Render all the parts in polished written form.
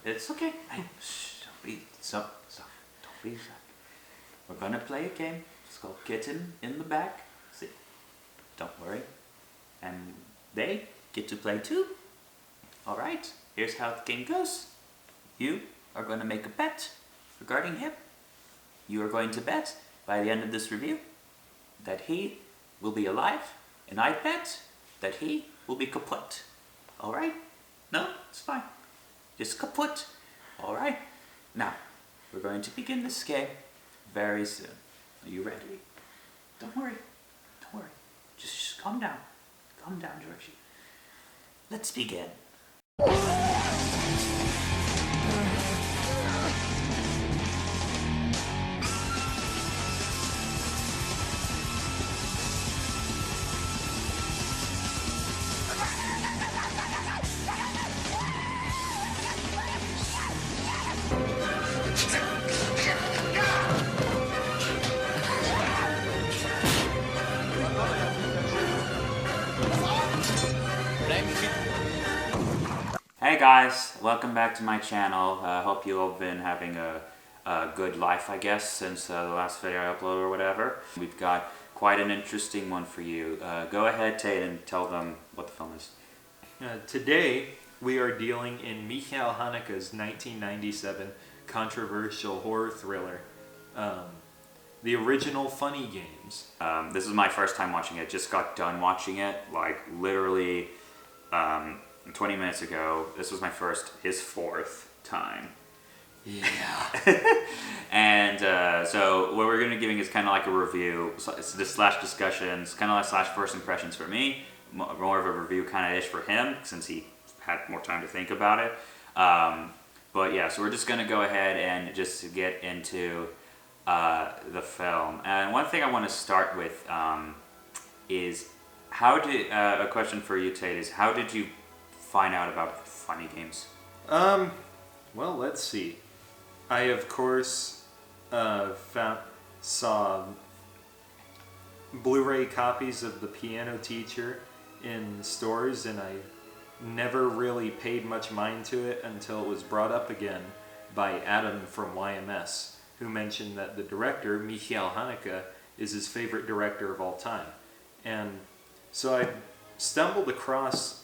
It's okay. Hey, shh, don't be so. Don't be shy. We're gonna play a game. It's called Kitten in the Back. See, don't worry. And they get to play too. All right. Here's how the game goes. You are going to make a bet regarding him. You are going to bet by the end of this review that he will be alive, and I bet that he will be kaput. All right? No, it's fine. Just kaput. All right. Now, we're going to begin this game very soon. Are you ready? Don't worry. Don't worry. Just calm down. Calm down, Georgie. Let's begin. Hey guys, welcome back to my channel. Hope you all been having a good life, I guess, since the last video I uploaded or whatever. We've got quite an interesting one for you. Go ahead, Tate, and tell them what the film is. Today, we are dealing in Michael Haneke's 1997 controversial horror thriller, the original Funny Games. This is my first time watching it. Just got done watching it, like literally 20 minutes ago. This was his fourth time. Yeah. And so what we're going to be giving is kind of like a review, it's this slash discussions, kind of like slash first impressions for me, more of a review kind of ish for him, since he had more time to think about it. But yeah, so we're just going to go ahead and just get into the film. And one thing I want to start with is a question for you, Tate, is how did you find out about Funny Games? Well, let's see. I, of course, saw Blu-ray copies of The Piano Teacher in stores, and I never really paid much mind to it until it was brought up again by Adam from YMS, who mentioned that the director, Michael Haneke, is his favorite director of all time. And so I stumbled across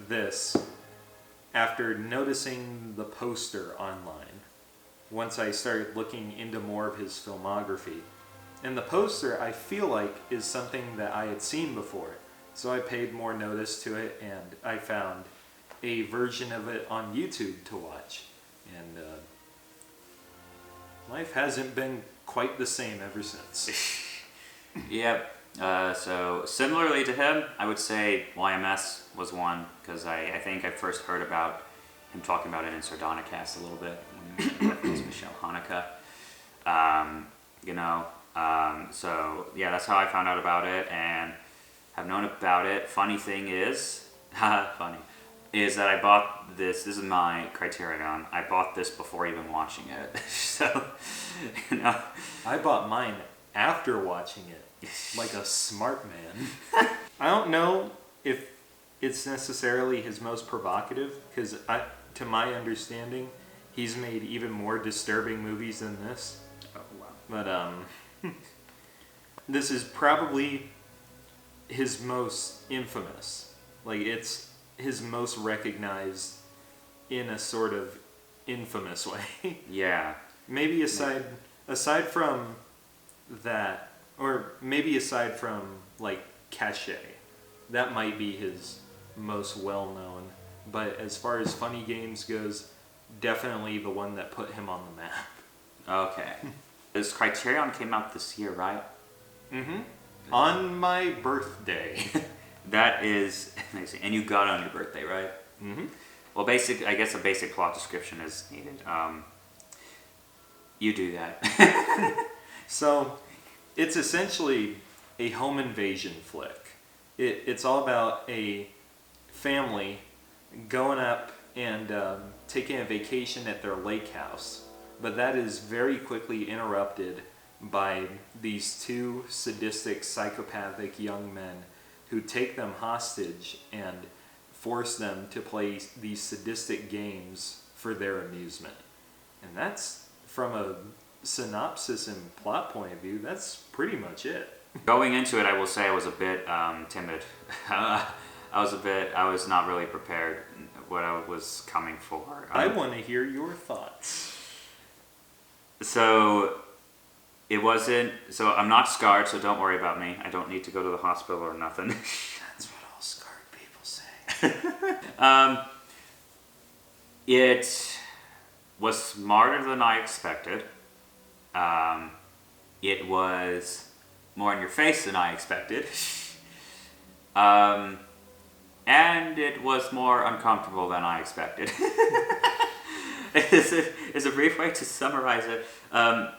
this after noticing the poster online, once I started looking into more of his filmography. And the poster, I feel like, is something that I had seen before. So I paid more notice to it, and I found a version of it on YouTube to watch. And life hasn't been quite the same ever since. Yep. So similarly to him, I would say YMS was one, because I think I first heard about him talking about it in Sardonicast a little bit, when reference Michael Haneke. So yeah, that's how I found out about it, and have known about it. Funny thing is, is that I bought this is my Criterion, I bought this before even watching it. So, I bought mine after watching it, like a smart man. I don't know if it's necessarily his most provocative, because to my understanding, he's made even more disturbing movies than this. Oh, wow. But this is probably his most infamous. Like, it's his most recognized in a sort of infamous way. Yeah. Maybe aside from that, or maybe aside from like Cachet, that might be his most well-known. But as far as Funny Games goes, definitely the one that put him on the map. Okay. This Criterion came out this year, right? Mm-hmm. On my birthday. That is amazing. And you got it on your birthday, right? Mm-hmm. Well, I guess a basic plot description is needed. You do that. So, it's essentially a home invasion flick. It's all about a family going up and taking a vacation at their lake house. But that is very quickly interrupted by these two sadistic, psychopathic young men who take them hostage and force them to play these sadistic games for their amusement. And that's, from a synopsis and plot point of view, that's pretty much it. Going into it, I will say I was a bit timid. I was not really prepared what I was coming for. I want to hear your thoughts. So, it wasn't, so I'm not scarred, so don't worry about me. I don't need to go to the hospital or nothing. That's what all scarred people say. It was smarter than I expected. It was more in your face than I expected. And it was more uncomfortable than I expected. Is a brief way to summarize it. I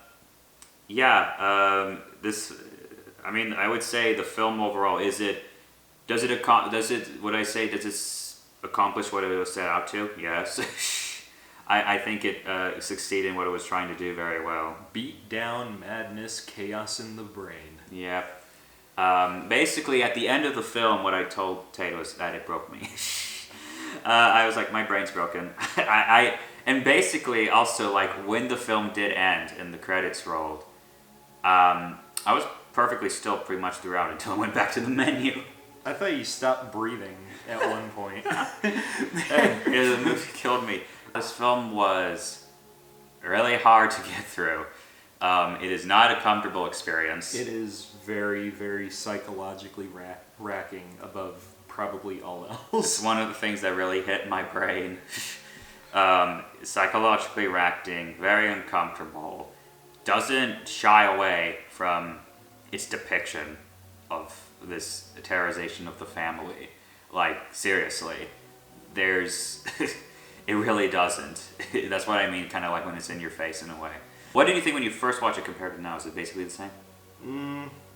would say the film overall, does it accomplish what it was set out to? Yes. I think it succeeded in what it was trying to do very well. Beat down madness, chaos in the brain. Yeah. Basically, at the end of the film, what I told Tate was that it broke me. I was like, my brain's broken. And basically, also, like, when the film did end and the credits rolled, I was perfectly still pretty much throughout until I went back to the menu. I thought you stopped breathing at one point. The movie killed me. This film was really hard to get through. It is not a comfortable experience. It is very, very psychologically racking above probably all else. It's one of the things that really hit my brain. Psychologically racking, very uncomfortable. Doesn't shy away from its depiction of this terrorization of the family. Like, seriously. It really doesn't. That's what I mean, kind of like when it's in your face in a way. What did you think when you first watched it compared to now? Is it basically the same?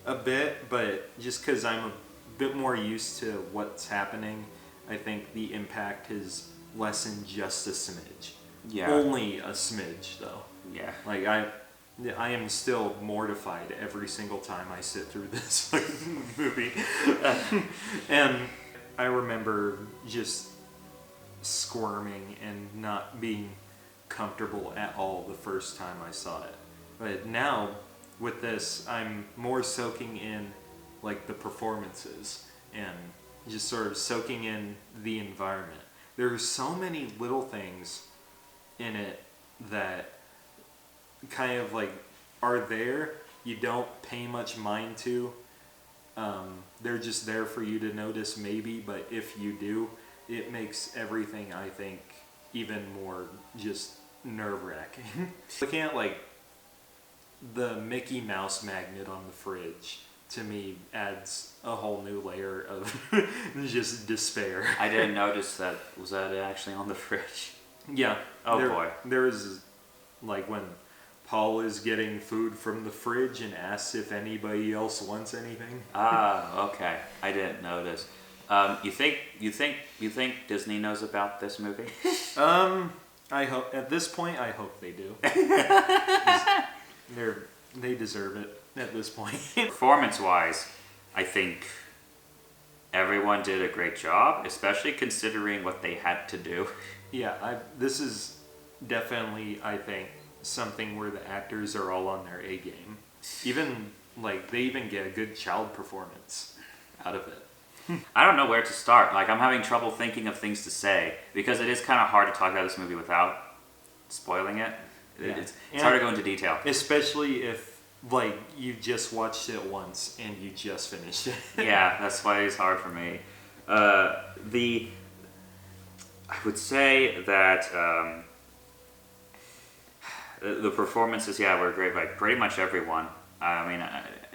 A bit, but just because I'm a bit more used to what's happening, I think the impact has lessened just a smidge. Yeah. Only a smidge, though. Yeah. Like, I am still mortified every single time I sit through this fucking movie. And I remember just squirming and not being comfortable at all the first time I saw it. But now, with this, I'm more soaking in, like, the performances and just sort of soaking in the environment. There are so many little things in it that kind of, like, are there, you don't pay much mind to. They're just there for you to notice maybe, but if you do, it makes everything, I think, even more just nerve-wracking. Looking at, like, the Mickey Mouse magnet on the fridge, to me, adds a whole new layer of just despair. I didn't notice that. Was that actually on the fridge? Yeah. Oh, boy. There's, like, when Paul is getting food from the fridge and asks if anybody else wants anything. Ah, okay. I didn't notice. You think Disney knows about this movie? I hope at this point. I hope they do. They deserve it at this point. Performance-wise, I think everyone did a great job, especially considering what they had to do. Yeah, this is definitely, I think, something where the actors are all on their A game. Even, like, they even get a good child performance out of it. I don't know where to start. Like, I'm having trouble thinking of things to say because it is kind of hard to talk about this movie without spoiling it. Yeah. It's hard to go into detail. Especially if, like, you just watched it once and you just finished it. Yeah, that's why it's hard for me. I would say that the performances, were great by pretty much everyone. I mean,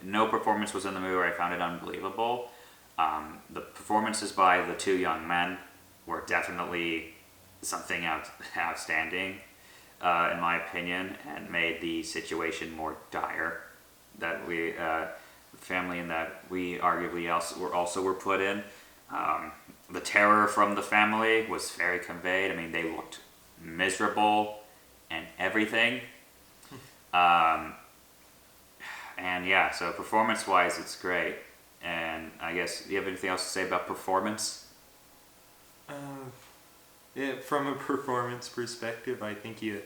no performance was in the movie where I found it unbelievable. The performances by the two young men were definitely something outstanding, in my opinion, and made the situation more dire that the family and that we arguably also were put in. The terror from the family was very conveyed. I mean, they looked miserable and everything. So performance-wise, it's great. And I guess, do you have anything else to say about performance? From a performance perspective, I think you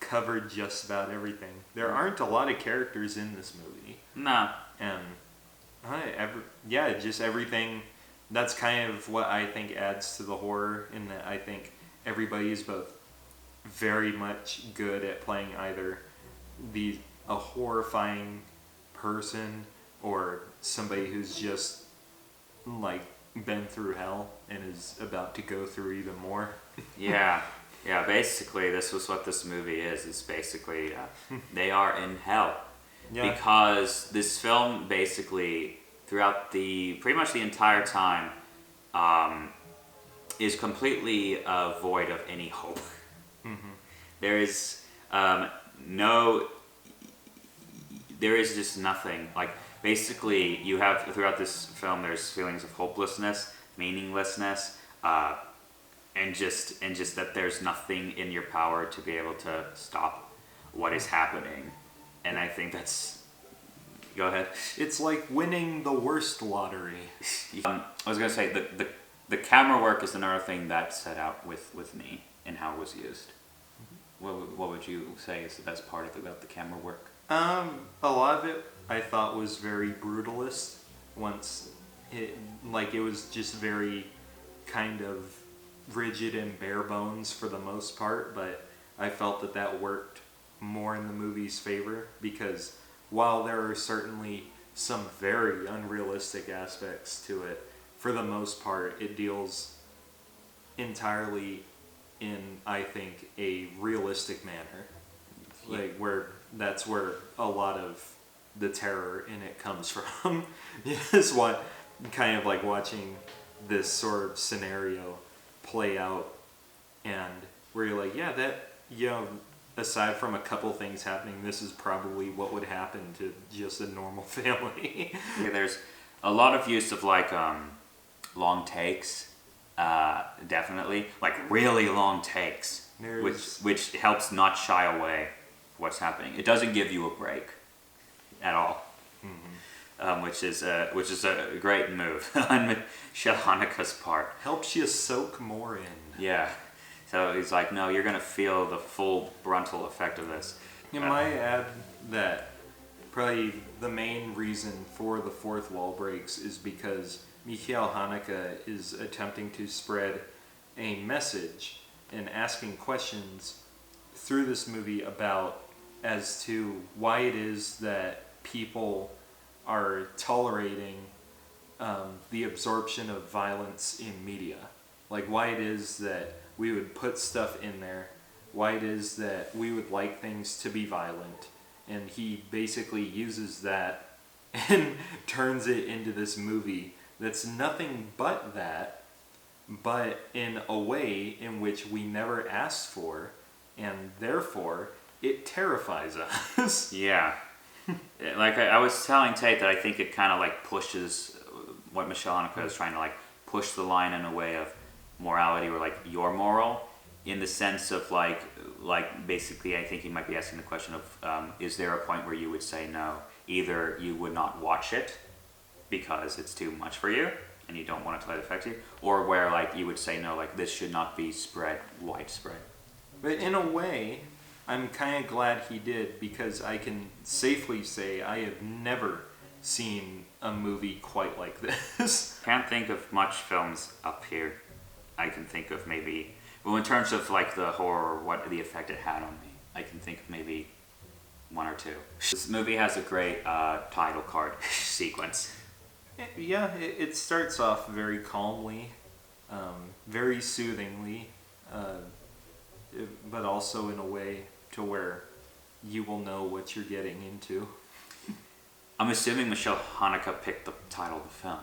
covered just about everything. There aren't a lot of characters in this movie. No. And just everything. That's kind of what I think adds to the horror, in that I think everybody is both very much good at playing either a horrifying person or somebody who's just like been through hell and is about to go through even more. Yeah. Basically, this was what this movie is. It's basically they are in hell. Yeah. Because this film basically, throughout pretty much the entire time, is completely void of any hope. Mm-hmm. There is there is just nothing. Like, basically, you have, throughout this film, there's feelings of hopelessness, meaninglessness, and just that there's nothing in your power to be able to stop what is happening. And I think that's... Go ahead. It's like winning the worst lottery. I was going to say, the camera work is another thing that set out with me and how it was used. What would you say is the best part about the camera work? A lot of it I thought was very brutalist. It was just very kind of rigid and bare bones for the most part, but I felt that worked more in the movie's favor, because while there are certainly some very unrealistic aspects to it, for the most part it deals entirely in, I think, a realistic manner. Like, that's where a lot of the terror in it comes from. Is what kind of like watching this sort of scenario play out, and where you're like, aside from a couple things happening, this is probably what would happen to just a normal family. Yeah, there's a lot of use of long takes, definitely, like really long takes, which helps not shy away what's happening. It doesn't give you a break at all, which is a great move on Michael Haneke's part. Helps you soak more in. Yeah. So he's like, no, you're going to feel the full frontal effect of this. You might add that probably the main reason for the fourth wall breaks is because Michael Haneke is attempting to spread a message and asking questions through this movie about as to why it is that people are tolerating the absorption of violence in media. Like, why it is that we would put stuff in there, why it is that we would like things to be violent, and he basically uses that and turns it into this movie that's nothing but that, but in a way in which we never asked for, and therefore it terrifies us. Yeah. Like I was telling Tate that I think it kind of like pushes what Michael Haneke is trying to like push the line in a way of morality, or like your moral, in the sense of like basically I think he might be asking the question of is there a point where you would say no, either you would not watch it because it's too much for you and you don't want it to let it affect you, or where like you would say no, like this should not be spread widespread. But in a way, I'm kind of glad he did, because I can safely say I have never seen a movie quite like this. Can't think of much films up here. I can think of maybe, well, in terms of like the horror, what the effect it had on me, I can think of maybe one or two. This movie has a great title card sequence. Yeah, it starts off very calmly, very soothingly, but also in a way to where you will know what you're getting into. I'm assuming Michael Haneke picked the title of the film.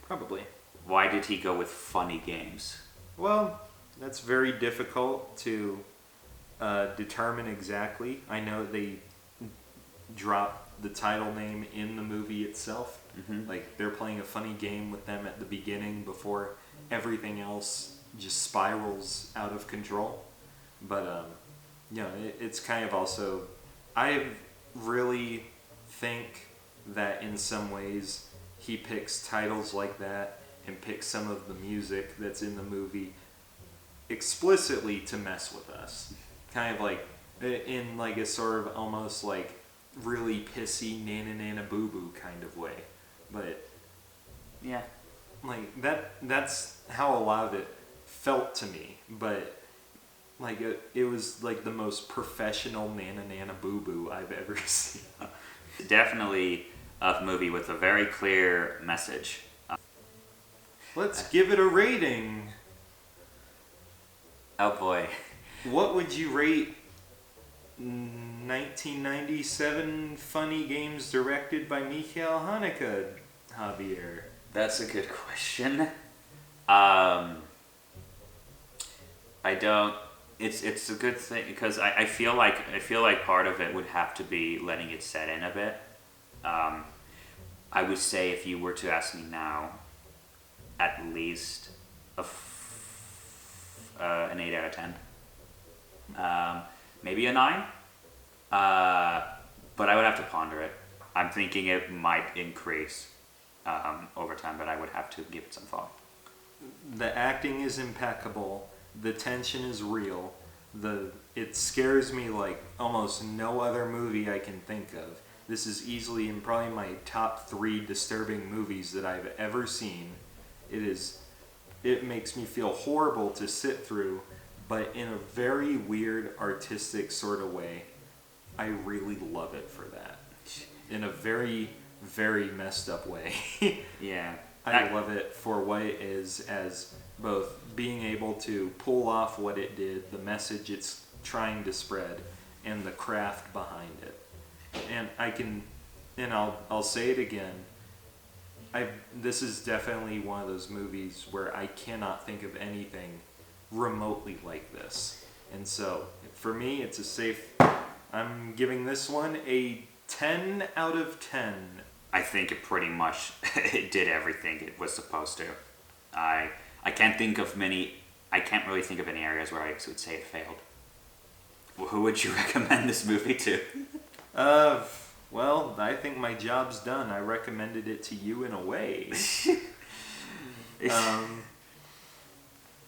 Probably. Why did he go with funny games? Well, that's very difficult to determine exactly. I know they dropped the title name in the movie itself. Mm-hmm. Like, they're playing a funny game with them at the beginning before everything else just spirals out of control. But, it's kind of also... I really think that in some ways he picks titles like that and pick some of the music that's in the movie explicitly to mess with us. Kind of like in like a sort of almost like really pissy nana nana boo boo kind of way. But Yeah. like that's how a lot of it felt to me. But like it was like the most professional nana nana boo boo I've ever seen. Definitely a movie with a very clear message. Let's give it a rating. Oh boy. What would you rate 1997 funny games directed by Michael Haneke, Javier? That's a good question. I don't. It's a good thing because I feel like part of it would have to be letting it set in a bit. I would say if you were to ask me now, at least an 8 out of 10. Maybe a 9. But I would have to ponder it. I'm thinking it might increase over time, but I would have to give it some thought. The acting is impeccable. The tension is real. It scares me like almost no other movie I can think of. This is easily in probably my top 3 disturbing movies that I've ever seen. It makes me feel horrible to sit through, but in a very weird artistic sort of way. I really love it for that. In a very, very messed up way. Yeah. I love it for what it is, as both being able to pull off what it did, the message it's trying to spread, and the craft behind it. And I'll say it again. This is definitely one of those movies where I cannot think of anything remotely like this. And so, for me, it's a safe. I'm giving this one a 10 out of 10. I think it pretty much it did everything it was supposed to. I can't think of many. I can't really think of any areas where I would say it failed. Well, who would you recommend this movie to? Well, I think my job's done. I recommended it to you in a way.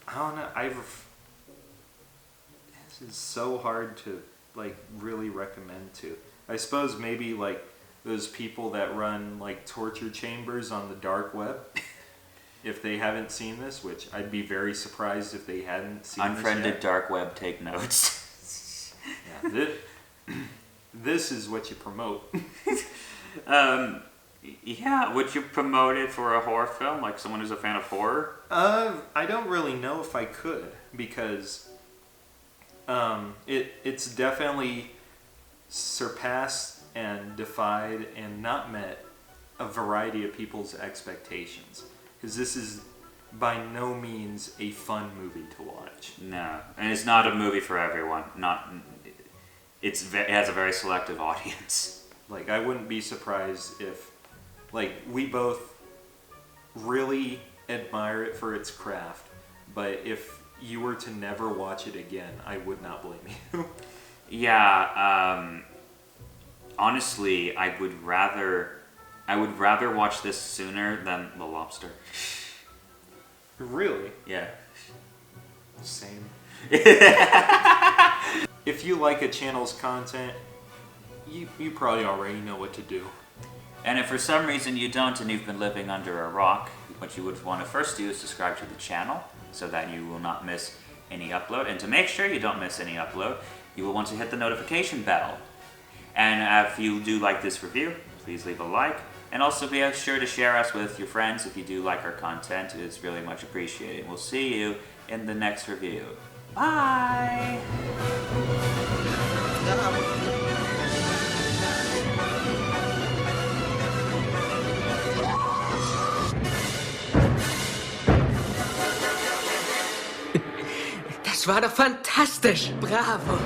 I don't know. This is so hard to like really recommend to. I suppose maybe like those people that run like torture chambers on the dark web. If they haven't seen this, which I'd be very surprised if they hadn't seen Unfriended this yet. dark web, take notes. Yeah, this is what you promote. Yeah, would you promote it for a horror film, like someone who's a fan of horror? I don't really know if I could, because it's definitely surpassed and defied and not met a variety of people's expectations. Because this is by no means a fun movie to watch. No, and it's not a movie for everyone. It has a very selective audience. Like, I wouldn't be surprised if, like, we both really admire it for its craft, but if you were to never watch it again, I would not blame you. Yeah, honestly, I would rather watch this sooner than The Lobster. Really? Yeah. Same. If you like a channel's content, you probably already know what to do. And if for some reason you don't and you've been living under a rock, what you would want to first do is subscribe to the channel so that you will not miss any upload. And to make sure you don't miss any upload, you will want to hit the notification bell. And if you do like this review, please leave a like. And also be sure to share us with your friends if you do like our content. It's really much appreciated. We'll see you in the next review. Bye! Das war doch fantastisch. Bravo.